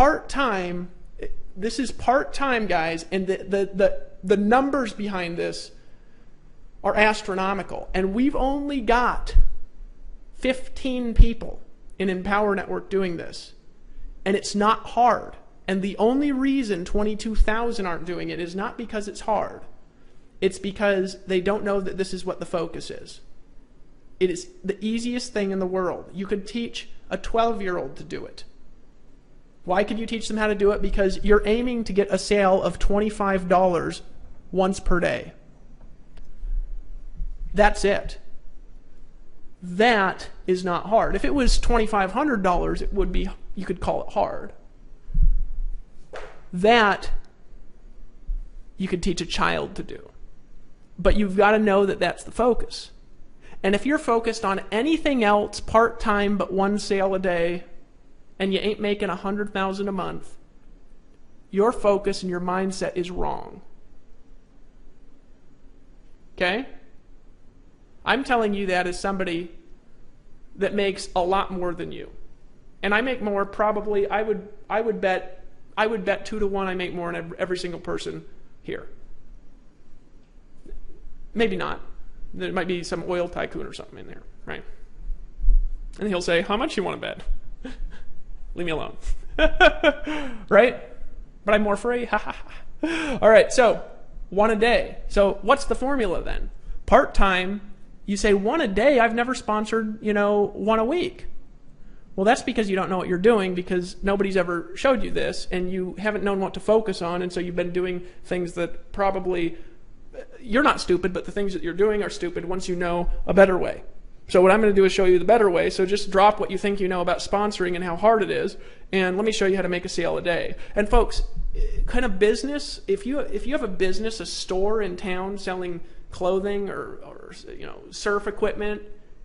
part-time. This is part-time, guys, and the numbers behind this are astronomical. And we've only got 15 people in Empower Network doing this. And it's not hard. And the only reason 22,000 aren't doing it is not because it's hard. It's because they don't know that this is what the focus is. It is the easiest thing in the world. You could teach a 12-year-old to do it. Why could you teach them how to do it? Because you're aiming to get a sale of $25 once per day. That's it. That is not hard. If it was $2,500, it would be, you could call it hard. That you could teach a child to do. But you've got to know that that's the focus. And if you're focused on anything else part-time but one sale a day, and you ain't making $100,000 a month, your focus and your mindset is wrong. Okay? I'm telling you that as somebody that makes a lot more than you. And I make more probably, I would bet 2 to 1 I make more than every single person here. Maybe not. There might be some oil tycoon or something in there, right? And he'll say, how much you want to bet? Leave me alone. Right? But I'm more free. All right, so 1 a day. So what's the formula then? Part-time, you say 1 a day. I've never sponsored, 1 a week. Well, that's because you don't know what you're doing, because nobody's ever showed you this, and you haven't known what to focus on, and so you've been doing things that probably, you're not stupid, but the things that you're doing are stupid once you know a better way. So what I'm going to do is show you the better way. So just drop what you think you know about sponsoring and how hard it is, and let me show you how to make a sale a day. And folks, kind of business, if you have a business, a store in town selling clothing or surf equipment,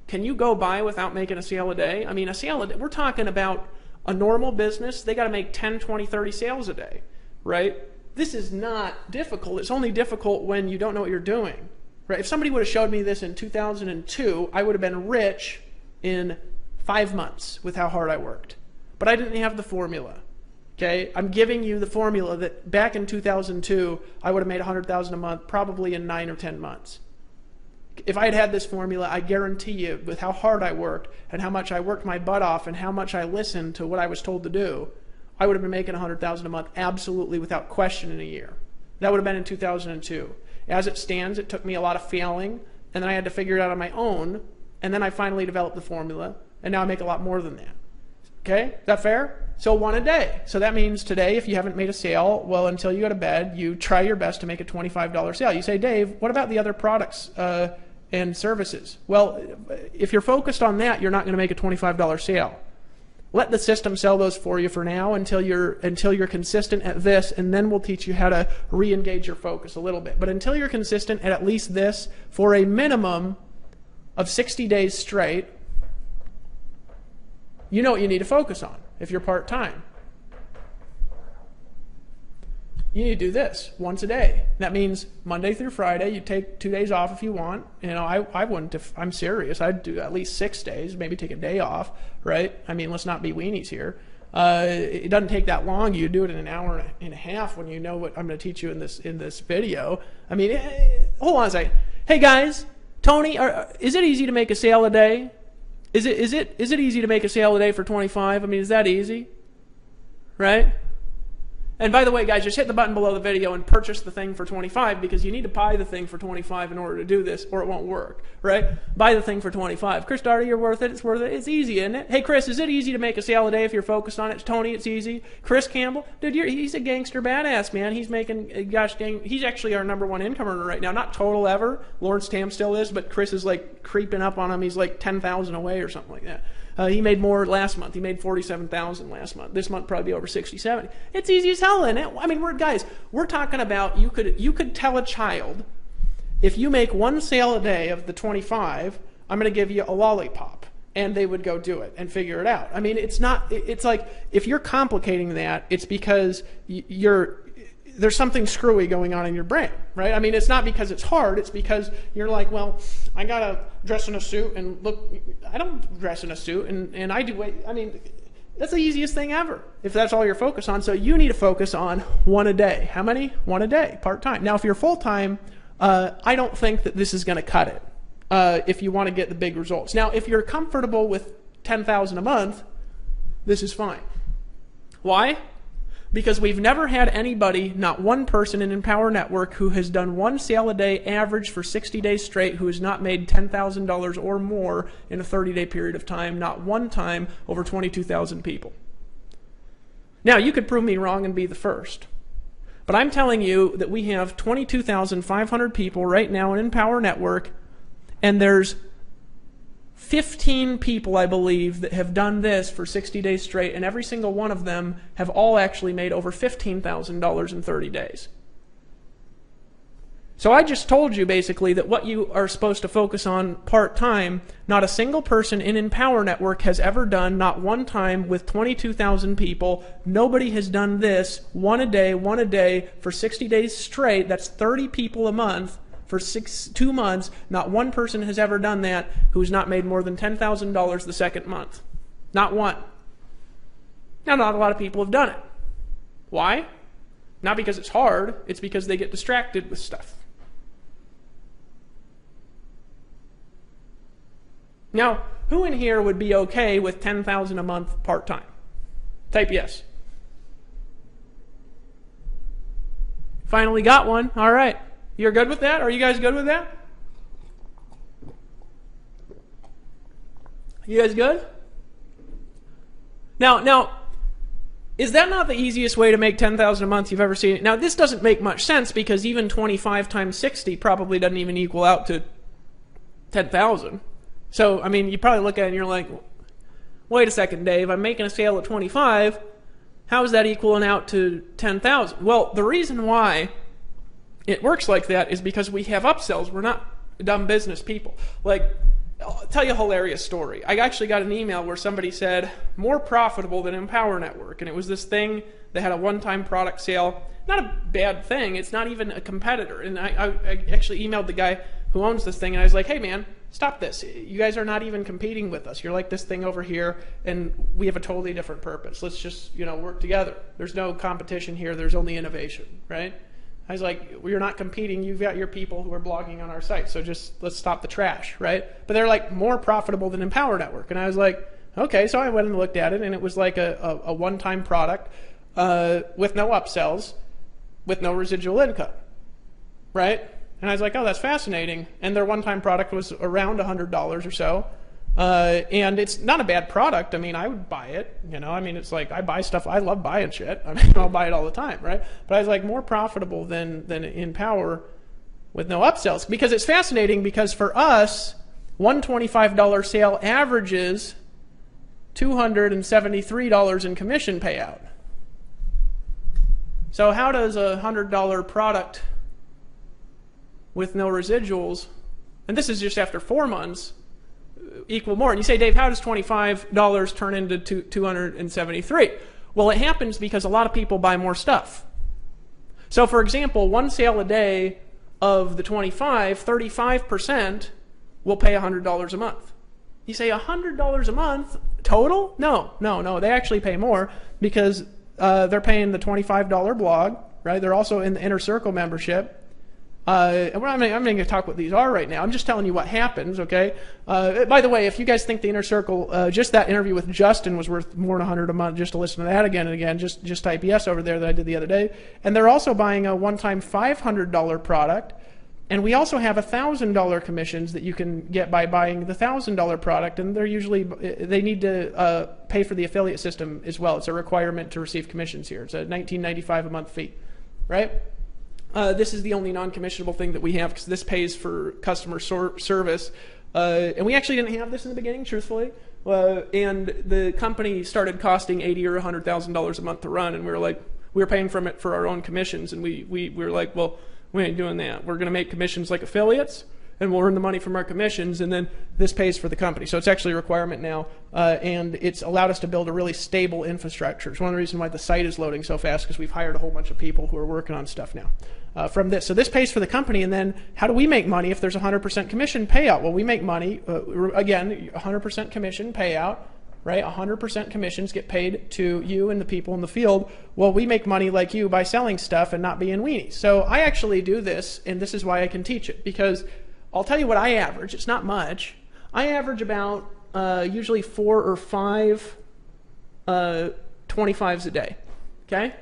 can you go by without making a sale a day? I mean, a sale a day, we're talking about a normal business, they got to make 10, 20, 30 sales a day, right? This is not difficult. It's only difficult when you don't know what you're doing. Right? If somebody would have showed me this in 2002, I would have been rich in 5 months with how hard I worked. But I didn't have the formula. Okay? I'm giving you the formula that back in 2002, I would have made $100,000 a month probably in 9 or 10 months. If I had had this formula, I guarantee you, with how hard I worked and how much I worked my butt off and how much I listened to what I was told to do, I would have been making $100,000 a month absolutely without question in a year. That would have been in 2002. As it stands, it took me a lot of failing, and then I had to figure it out on my own, and then I finally developed the formula, and now I make a lot more than that. Okay? Is that fair? So 1 a day. So that means today, if you haven't made a sale, well, until you go to bed, you try your best to make a $25 sale. You say, Dave, what about the other products and services? Well, if you're focused on that, you're not going to make a $25 sale. Let the system sell those for you for now until you're consistent at this, and then we'll teach you how to re-engage your focus a little bit. But until you're consistent at least this for a minimum of 60 days straight, you know what you need to focus on if you're part-time. You need to do this once a day. That means Monday through Friday. You take 2 days off if you want. I wouldn't. If I'm serious, I'd do at least 6 days. Maybe take a day off, right? I mean, let's not be weenies here. It doesn't take that long. You do it in an hour and a half when you know what I'm going to teach you in this video. I mean, hold on a second. Hey guys, Tony, is it easy to make a sale a day? Is it easy to make a sale a day for 25? I mean, is that easy? Right? And by the way, guys, just hit the button below the video and purchase the thing for 25, because you need to buy the thing for 25 in order to do this, or it won't work, right? Buy the thing for 25. Chris Darty, you're worth it. It's worth it. It's easy, isn't it? Hey, Chris, is it easy to make a sale a day if you're focused on it? Tony, it's easy. Chris Campbell, dude, he's a gangster badass, man. He's making, he's actually our #1 income earner right now. Not total ever. Lawrence Tam still is, but Chris is like creeping up on him. He's like 10,000 away or something like that. He made more last month. He made 47,000 last month. This month probably over 60, 70. It's easy as hell, isn't it? I mean, we're talking about you could tell a child, if you make 1 sale a day of the 25, I'm going to give you a lollipop, and they would go do it and figure it out. I mean, it's like if you're complicating that, it's because there's something screwy going on in your brain, right? I mean, it's not because it's hard. It's because you're like, well, I gotta dress in a suit and look. I don't dress in a suit, and I do. I mean, That's the easiest thing ever, if that's all you're focused on. So you need to focus on one a day. How many? One a day, part-time. Now, if you're full-time, I don't think that this is going to cut it if you want to get the big results. Now, if you're comfortable with $10,000 a month, this is fine. Why? Because we've never had anybody, not one person in Empower Network, who has done one sale a day average for 60 days straight who has not made $10,000 or more in a 30-day period of time, not one time over 22,000 people. Now, you could prove me wrong and be the first. But I'm telling you that we have 22,500 people right now in Empower Network, and there's 15 people, I believe, that have done this for 60 days straight, and every single one of them have all actually made over $15,000 in 30 days. So I just told you basically that what you are supposed to focus on part-time, not a single person in Empower Network has ever done, not one time with 22,000 people. Nobody has done this one a day for 60 days straight. That's 30 people a month. For 2 months, not one person has ever done that who's not made more than $10,000 the second month. Not one. Now, not a lot of people have done it. Why? Not because it's hard, it's because they get distracted with stuff. Now, who in here would be okay with $10,000 a month part-time? Type yes. Finally got one. All right. You're good with that? Are you guys good with that? You guys good? Now, is that not the easiest way to make $10,000 a month you've ever seen? Now, this doesn't make much sense because even 25 times 60 probably doesn't even equal out to 10,000. So, I mean, you probably look at it and you're like, wait a second, Dave, I'm making a sale at 25. How is that equaling out to 10,000? Well, the reason why it works like that is because we have upsells. We're not dumb business people. Like, I'll tell you a hilarious story. I actually got an email where somebody said, more profitable than Empower Network. And it was this thing that had a one-time product sale. Not a bad thing. It's not even a competitor. And I actually emailed the guy who owns this thing, and I was like, hey, man, stop this. You guys are not even competing with us. You're like this thing over here, and we have a totally different purpose. Let's just, work together. There's no competition here. There's only innovation, right? I was like, well, you're not competing. You've got your people who are blogging on our site, so just let's stop the trash, right? But they're like more profitable than Empower Network. And I was like, okay. So I went and looked at it, and it was like a one-time product with no upsells, with no residual income, right? And I was like, oh, that's fascinating. And their one-time product was around $100 or so. And it's not a bad product. I mean, I would buy it, it's like I buy stuff. I love buying shit. I mean, I'll buy it all the time, right? But I was like more profitable than Empower with no upsells, because it's fascinating, because for us, one $25 sale averages $273 in commission payout. So how does a $100 product with no residuals, and this is just after 4 months, equal more? And you say, Dave, how does $25 turn into $273? Well, it happens because a lot of people buy more stuff. So, for example, one sale a day of the 25, 35% will pay $100 a month. You say $100 a month total? No. They actually pay more because they're paying the $25 blog, right? They're also in the Inner Circle membership. And I'm not going to talk what these are right now. I'm just telling you what happens, okay? By the way, if you guys think the Inner Circle, just that interview with Justin was worth more than $100 a month, just to listen to that again and again, just type yes over there that I did the other day. And they're also buying a one-time $500 product. And we also have $1,000 commissions that you can get by buying the $1,000 product. And they need to pay for the affiliate system as well. It's a requirement to receive commissions here. It's a $19.95 a month fee, right? This is the only non-commissionable thing that we have, because this pays for customer service. And we actually didn't have this in the beginning, truthfully. And the company started costing $80,000 or $100,000 a month to run, and we were paying from it for our own commissions. And we were like, well, we ain't doing that. We're going to make commissions like affiliates, and we'll earn the money from our commissions, and then this pays for the company. So it's actually a requirement now, and it's allowed us to build a really stable infrastructure. It's one of the reasons why the site is loading so fast, because we've hired a whole bunch of people who are working on stuff now from this. So this pays for the company, and then how do we make money if there's a 100% commission payout? Well, we make money, again, 100% commission payout, right? 100% commissions get paid to you and the people in the field. Well, we make money like you by selling stuff and not being weenies. So I actually do this, and this is why I can teach it, because I'll tell you what I average. It's not much. I average about usually 4 or 5 25s a day, okay?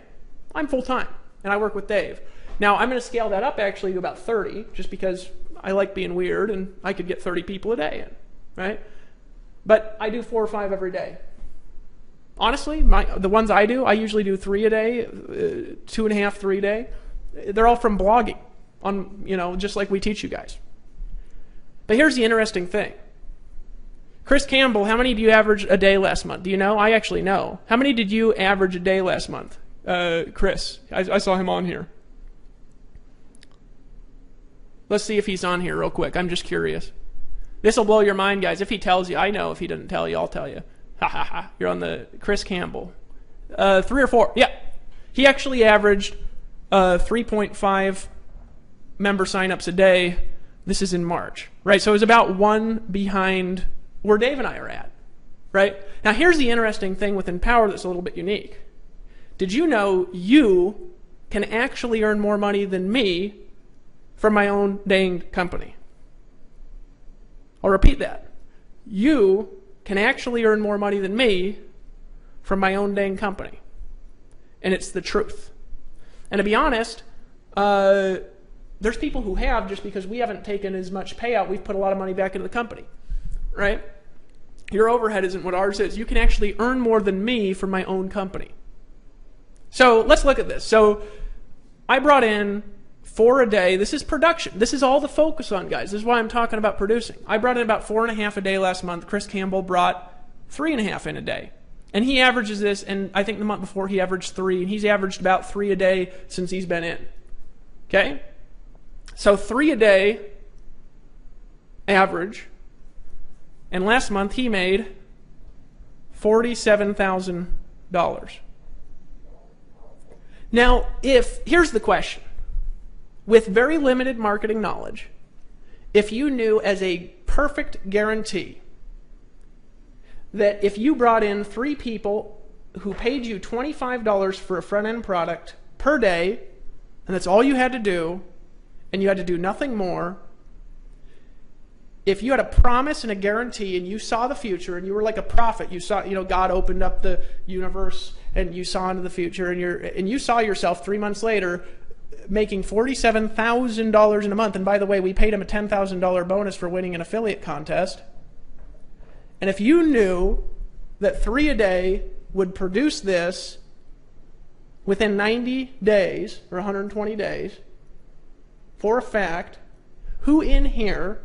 I'm full-time, and I work with Dave. Now, I'm going to scale that up actually to about 30, just because I like being weird, and I could get 30 people a day in, right? But I do 4 or 5 every day. Honestly, the ones I do, I usually do 3 a day, 2.5, 3 a day. They're all from blogging, on, just like we teach you guys. But here's the interesting thing. Chris Campbell, how many do you average a day last month? Do you know? I actually know. How many did you average a day last month? Chris, I saw him on here. Let's see if he's on here real quick. I'm just curious. This will blow your mind, guys. If he tells you, I know. If he doesn't tell you, I'll tell you. Ha ha ha. You're on the Chris Campbell. 3 or 4. Yeah. He actually averaged 3.5 member signups a day. This is in March, right? So it was about 1 behind where Dave and I are at, right? Now here's the interesting thing with Empower that's a little bit unique. Did you know you can actually earn more money than me from my own dang company? I'll repeat that. You can actually earn more money than me from my own dang company. And it's the truth. And to be honest, there's people who have, just because we haven't taken as much payout, we've put a lot of money back into the company, right? Your overhead isn't what ours is. You can actually earn more than me from my own company. So let's look at this. So I brought in 4 a day. This is production. This is all the focus on, guys. This is why I'm talking about producing. I brought in about 4.5 a day last month. Chris Campbell brought 3.5 in a day. And he averages this, and I think the month before he averaged 3, and he's averaged about 3 a day since he's been in. Okay? So 3 a day average. And last month he made $47,000. Now, here's the question. With very limited marketing knowledge, if you knew as a perfect guarantee that if you brought in 3 people who paid you $25 for a front-end product per day, and that's all you had to do, and you had to do nothing more, if you had a promise and a guarantee and you saw the future and you were like a prophet, you saw, God opened up the universe and you saw into the future, and you saw yourself 3 months later making $47,000 in a month. And by the way, we paid him a $10,000 bonus for winning an affiliate contest. And if you knew that 3 a day would produce this within 90 days or 120 days, for a fact, who in here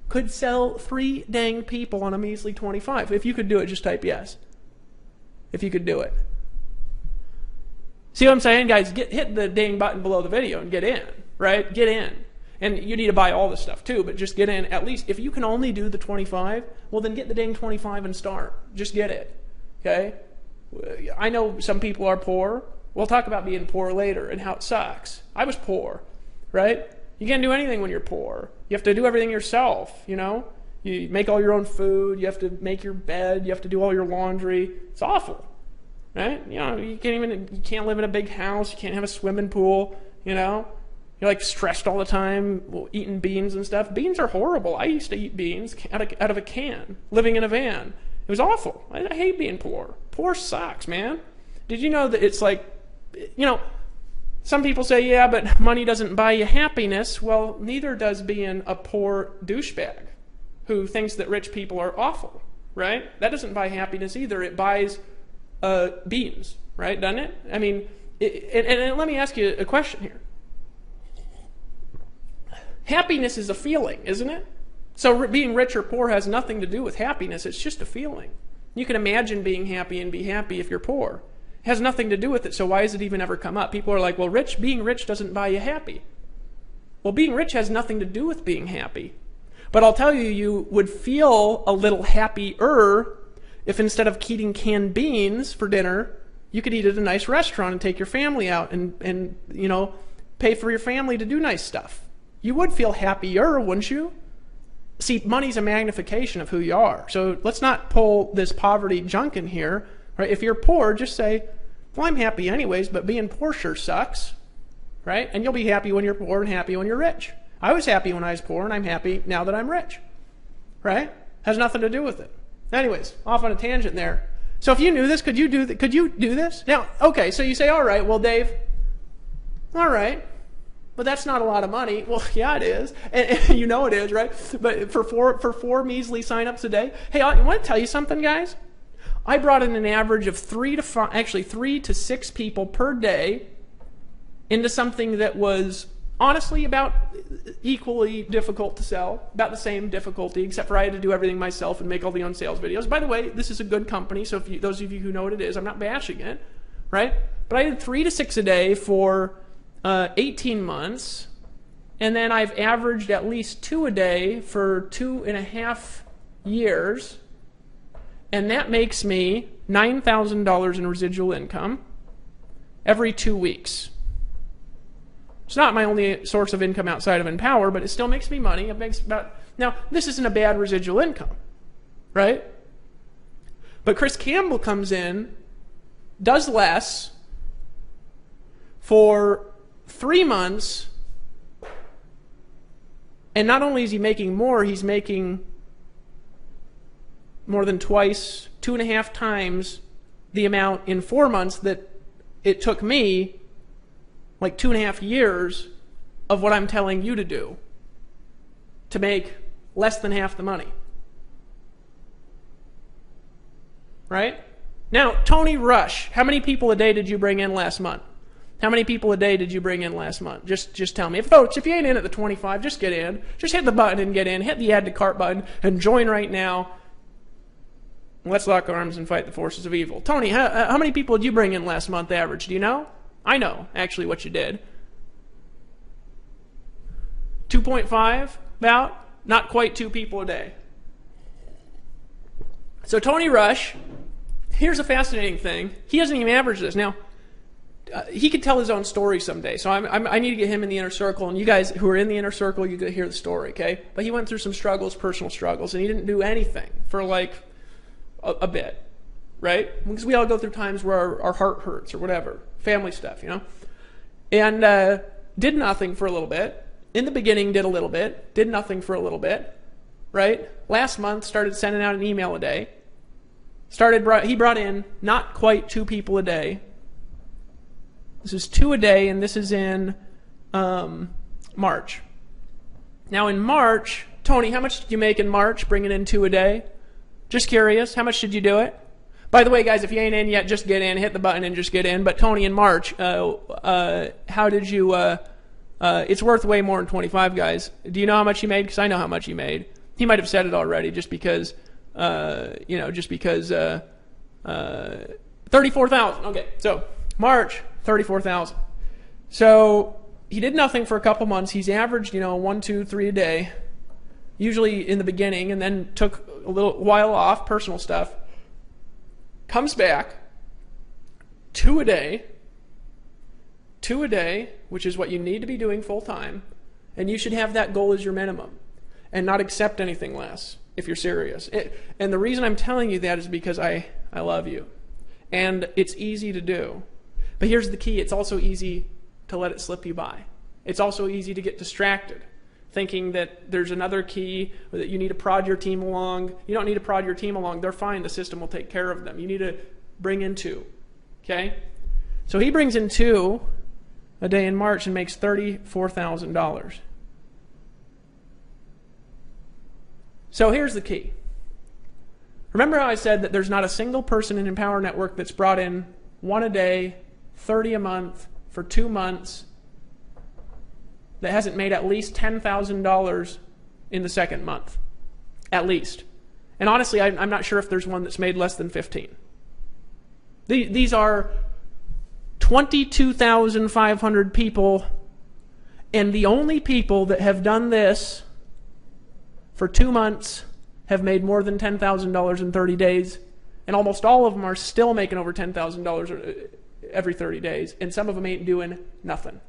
could sell 3 dang people on a measly 25? If you could do it, just type yes. If you could do it. See what I'm saying, guys? Hit the dang button below the video and get in, right? Get in. And you need to buy all this stuff too, but just get in. At least if you can only do the 25, well then get the dang 25 and start. Just get it, okay? I know some people are poor. We'll talk about being poor later and how it sucks. I was poor, right? You can't do anything when you're poor. You have to do everything yourself, You make all your own food. You have to make your bed. You have to do all your laundry. It's awful, right? You can't live in a big house. You can't have a swimming pool, You're like stressed all the time, eating beans and stuff. Beans are horrible. I used to eat beans out of a can, living in a van. It was awful. I hate being poor. Poor sucks, man. Did you know that it's like, some people say, yeah, but money doesn't buy you happiness. Well, neither does being a poor douchebag who thinks that rich people are awful, right? That doesn't buy happiness either. It buys beans, right? Doesn't it? I mean, and let me ask you a question here. Happiness is a feeling, isn't it? So being rich or poor has nothing to do with happiness. It's just a feeling. You can imagine being happy and be happy if you're poor. It has nothing to do with it, so why does it even ever come up? People are like, well, being rich doesn't buy you happy. Well, being rich has nothing to do with being happy. But I'll tell you, you would feel a little happier if instead of eating canned beans for dinner, you could eat at a nice restaurant and take your family out and pay for your family to do nice stuff. You would feel happier, wouldn't you? See, money's a magnification of who you are. So let's not pull this poverty junk in here. Right? If you're poor, just say, well, I'm happy anyways, but being poor sure sucks. Right? And you'll be happy when you're poor and happy when you're rich. I was happy when I was poor, and I'm happy now that I'm rich. Right? Has nothing to do with it. Anyways, off on a tangent there. So if you knew this, could you do this? Now, okay, so you say, all right, well, Dave, all right, but that's not a lot of money. Well, yeah, it is. And you know it is, right? But for four measly signups a day. Hey, I want to tell you something, guys. I brought in an average of 3 to 6 people per day into something that was honestly about equally difficult to sell, about the same difficulty, except for I had to do everything myself and make all the own sales videos. By the way, this is a good company, so if those of you who know what it is, I'm not bashing it, right? But I did 3 to 6 a day for 18 months, and then I've averaged at least 2 a day for 2.5 years, and that makes me $9,000 in residual income every 2 weeks. It's not my only source of income outside of Empower, but it still makes me money. It makes about, now, this isn't a bad residual income, right? But Chris Campbell comes in, does less for 3 months, and not only is he making more, he's making more than twice, 2.5 times the amount in 4 months that it took me, like 2.5 years of what I'm telling you to do to make less than half the money. Right? Now, Tony Rush, how many people a day did you bring in last month? How many people a day did you bring in last month? Just tell me. Folks, if you ain't in at the 25, just get in. Just hit the button and get in. Hit the add to cart button and join right now. Let's lock arms and fight the forces of evil. Tony, how many people did you bring in last month average? Do you know? I know, actually, what you did. 2.5, about? Not quite 2 people a day. So Tony Rush, here's a fascinating thing. He doesn't even average this. Now, he could tell his own story someday, so I need to get him in the inner circle, and you guys who are in the inner circle, you get to hear the story, okay? But he went through some struggles, personal struggles, and he didn't do anything for like a bit, right? Because we all go through times where our heart hurts or whatever. Family stuff, you know? And did nothing for a little bit. In the beginning, did a little bit. Did nothing for a little bit, right? Last month, started sending out an email a day. He brought in not quite 2 people a day. This is 2 a day, and this is in March. Now, in March, Tony, how much did you make in March, bringing in 2 a day? Just curious, how much did you do it? By the way, guys, if you ain't in yet, just get in. Hit the button and just get in. But Tony, in March, how did you... it's worth way more than 25, guys. Do you know how much he made? Because I know how much he made. He might have said it already just because, 34,000. Okay, so March, 34,000. So he did nothing for a couple months. He's averaged, 1, 2, 3 a day, usually in the beginning, and then took a little while off, personal stuff. Comes back, 2 a day, which is what you need to be doing full time, and you should have that goal as your minimum and not accept anything less if you're serious. And the reason I'm telling you that is because I love you, and it's easy to do. But here's the key, it's also easy to let it slip you by. It's also easy to get distracted, thinking that there's another key, or that you need to prod your team along. You don't need to prod your team along. They're fine. The system will take care of them. You need to bring in 2. Okay? So he brings in 2 a day in March and makes $34,000. So here's the key. Remember how I said that there's not a single person in Empower Network that's brought in 1 a day, 30 a month for 2 months that hasn't made at least $10,000 in the second month. At least. And honestly, I'm not sure if there's one that's made less than 15. These are 22,500 people, and the only people that have done this for 2 months have made more than $10,000 in 30 days, and almost all of them are still making over $10,000 every 30 days, and some of them ain't doing nothing.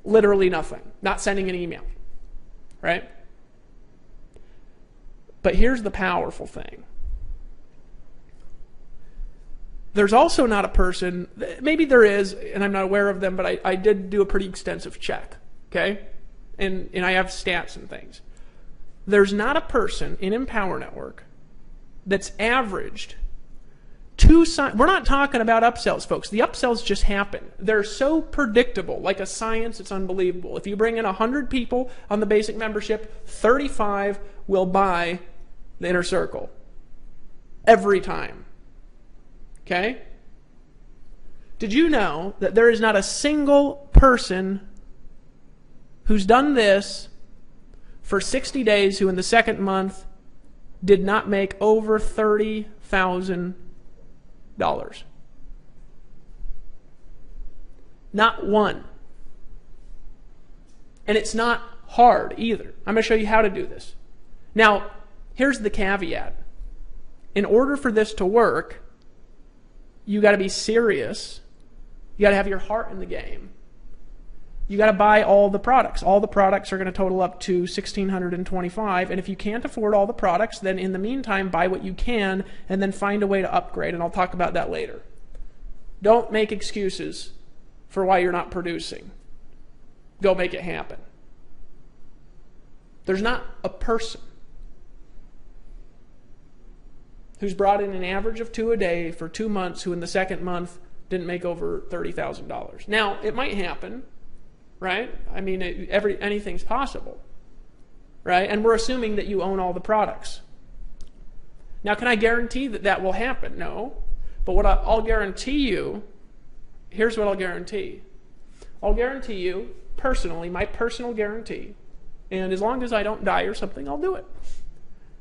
Literally nothing. Not sending an email. Right? But here's the powerful thing. There's also not a person, maybe there is, and I'm not aware of them, but I did do a pretty extensive check, okay? And I have stats and things. There's not a person in Empower Network that's averaged we're not talking about upsells, folks. The upsells just happen. They're so predictable, like a science, it's unbelievable. If you bring in 100 people on the basic membership, 35 will buy the Inner Circle. Every time. Okay? Did you know that there is not a single person who's done this for 60 days who in the second month did not make over $30,000? Not one. And it's not hard either. I'm going to show you how to do this. Now, here's the caveat. In order for this to work, you got to be serious. You got to have your heart in the game. You got to buy all the products. All the products are going to total up to $1,625. And if you can't afford all the products, then in the meantime, buy what you can and then find a way to upgrade. And I'll talk about that later. Don't make excuses for why you're not producing. Go make it happen. There's not a person who's brought in an average of 2 a day for 2 months who in the second month didn't make over $30,000. Now, it might happen, right? I mean, anything's possible, right? And we're assuming that you own all the products. Now, can I guarantee that that will happen? No. But what I'll guarantee you, here's what I'll guarantee. I'll guarantee you, personally, my personal guarantee, and as long as I don't die or something, I'll do it,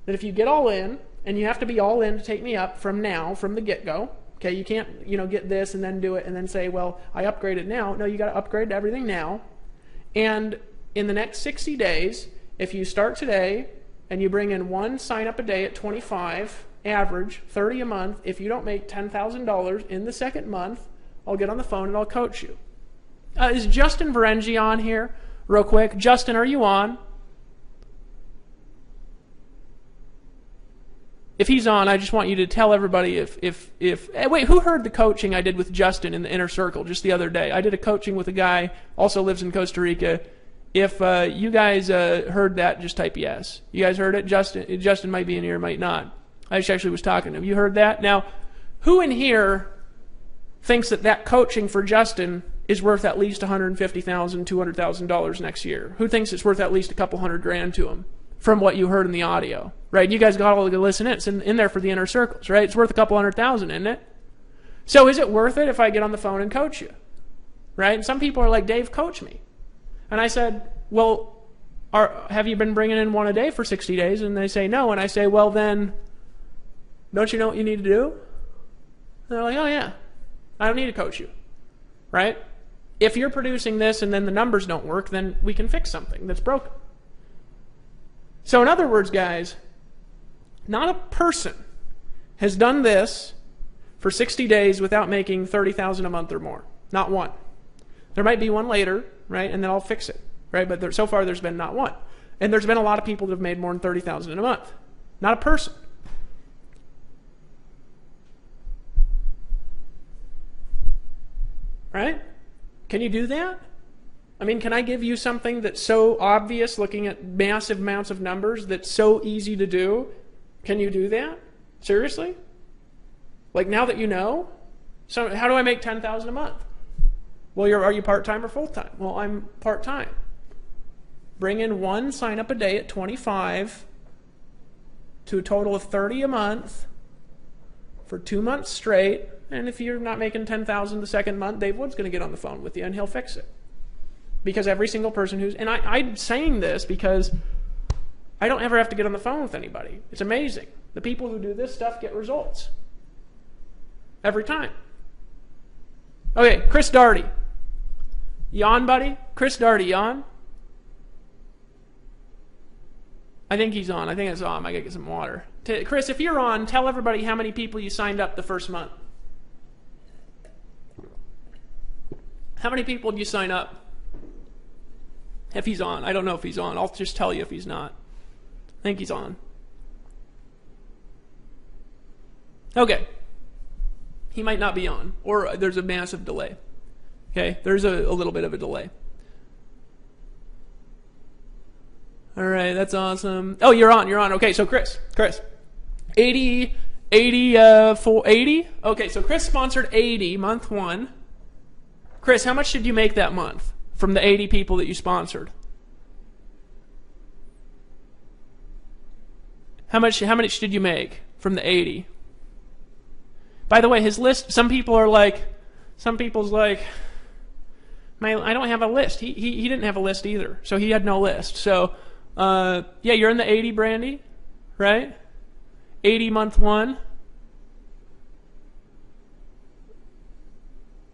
that if you get all in, and you have to be all in to take me up from now, from the get-go. Okay, you can't, get this and then do it and then say, well, I upgraded now. No, you got to upgrade to everything now. And in the next 60 days, if you start today and you bring in 1 sign-up a day at 25, average, 30 a month, if you don't make $10,000 in the second month, I'll get on the phone and I'll coach you. Is Justin Varengi on here? Real quick. Justin, are you on? If he's on, I just want you to tell everybody wait, who heard the coaching I did with Justin in the Inner Circle just the other day? I did a coaching with a guy, also lives in Costa Rica. If you guys heard that, just type yes. You guys heard it? Justin might be in here, might not. I just actually was talking to him. You heard that? Now, who in here thinks that coaching for Justin is worth at least $150,000, $200,000 next year? Who thinks it's worth at least a couple $100,000 to him? From what you heard in the audio, right? You guys got all to listen in. It's in there for the Inner Circles, right? It's worth a couple $100,000, isn't it? So is it worth it if I get on the phone and coach you, right? And some people are like, Dave, coach me. And I said, well, have you been bringing in 1 a day for 60 days? And they say no. And I say, well, then, don't you know what you need to do? And they're like, oh, yeah, I don't need to coach you, right? If you're producing this and then the numbers don't work, then we can fix something that's broken. So in other words, guys, not a person has done this for 60 days without making $30,000 a month or more. Not one. There might be one later, right, and then I'll fix it, right? But so far there's been not one. And there's been a lot of people that have made more than $30,000 in a month. Not a person. Right? Can you do that? I mean, can I give you something that's so obvious, looking at massive amounts of numbers, that's so easy to do? Can you do that? Seriously? Like, now that you know? So how do I make $10,000 a month? Well, are you part-time or full-time? Well, I'm part-time. Bring in 1 sign-up a day at 25 to a total of 30 a month for 2 months straight. And if you're not making $10,000 the second month, Dave Wood's going to get on the phone with you and he'll fix it. Because every single person and I'm saying this because I don't ever have to get on the phone with anybody. It's amazing. The people who do this stuff get results. Every time. Okay, Chris Darty. You on, buddy? Chris Darty, you on? I think he's on. I think it's on. I gotta get some water. Chris, if you're on, tell everybody how many people you signed up the first month. How many people did you sign up? If he's on. I don't know if he's on. I'll just tell you if he's not. I think he's on. Okay. He might not be on, or there's a massive delay. Okay, there's a little bit of a delay. All right, that's awesome. Oh, you're on. Okay, so Chris, 80, 80. Okay, so Chris sponsored 80 month one. Chris, how much did you make that month from the 80 people that you sponsored? How much did you make from the 80? By the way, his list, some people's like, I don't have a list. He didn't have a list either, so he had no list. So, yeah, you're in the 80, Brandy, right? 80 month one.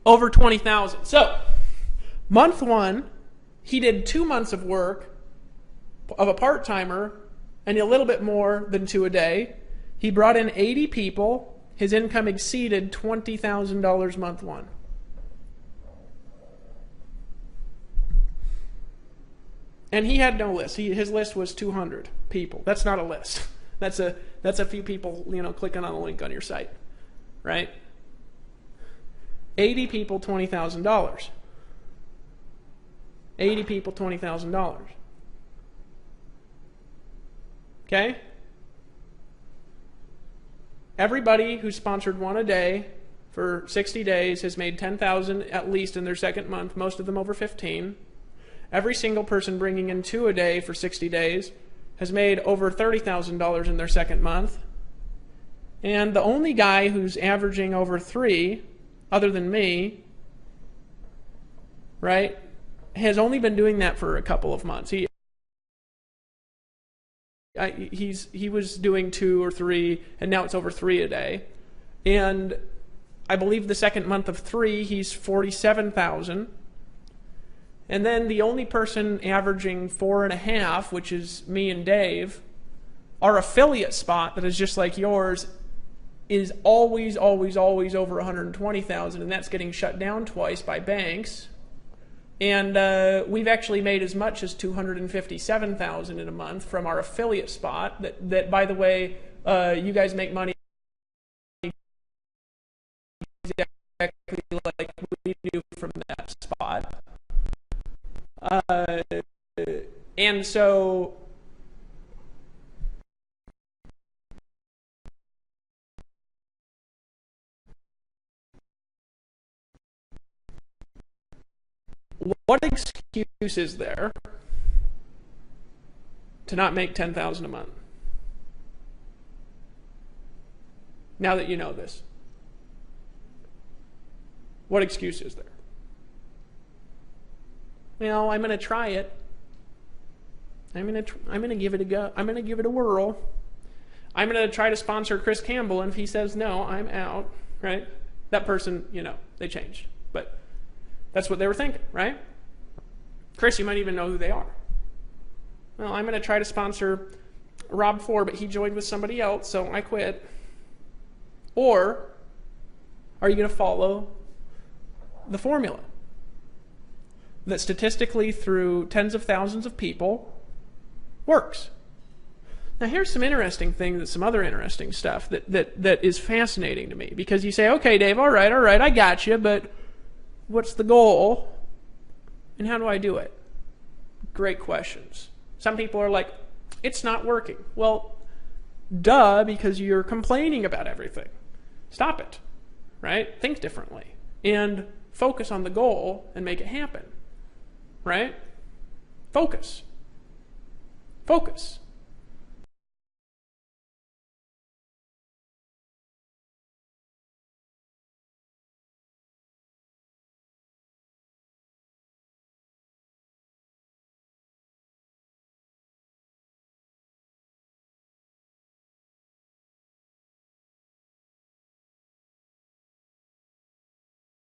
Over 20,000. So, month one, he did 2 months of work of a part-timer and a little bit more than 2 a day. He brought in 80 people. His income exceeded $20,000 month one. And he had no list. His list was 200 people. That's not a list. That's a few people, clicking on a link on your site, right? 80 people, $20,000. 80 people, $20,000. Okay? Everybody who sponsored one a day for 60 days has made $10,000 at least in their second month, most of them over 15. Every single person bringing in 2 a day for 60 days has made over $30,000 in their second month. And the only guy who's averaging over 3, other than me, right, has only been doing that for a couple of months. He was doing 2 or 3, and now it's over 3 a day. And I believe the second month of 3, he's 47,000. And then the only person averaging 4.5, which is me and Dave, our affiliate spot that is just like yours, is always over 120,000, and that's getting shut down twice by banks. And we've actually made as much as 257,000 in a month from our affiliate spot. That by the way, you guys make money exactly like we do from that spot. And so what excuse is there to not make $10,000 a month? Now that you know this, what excuse is there? Well, I'm going to try it. I'm going to give it a go. I'm going to give it a whirl. I'm going to try to sponsor Chris Campbell, and if he says no, I'm out, right? That person, they changed. But that's what they were thinking, right? Chris, you might even know who they are. Well, I'm going to try to sponsor Rob 4, but he joined with somebody else, so I quit. Or are you going to follow the formula that statistically through tens of thousands of people works? Now here's some interesting things, some other interesting stuff that is fascinating to me, because you say, okay, Dave, all right, I got you, but what's the goal and how do I do it? Great questions. Some people are like, it's not working. Well, duh, because you're complaining about everything. Stop it, right? Think differently and focus on the goal and make it happen, right? Focus.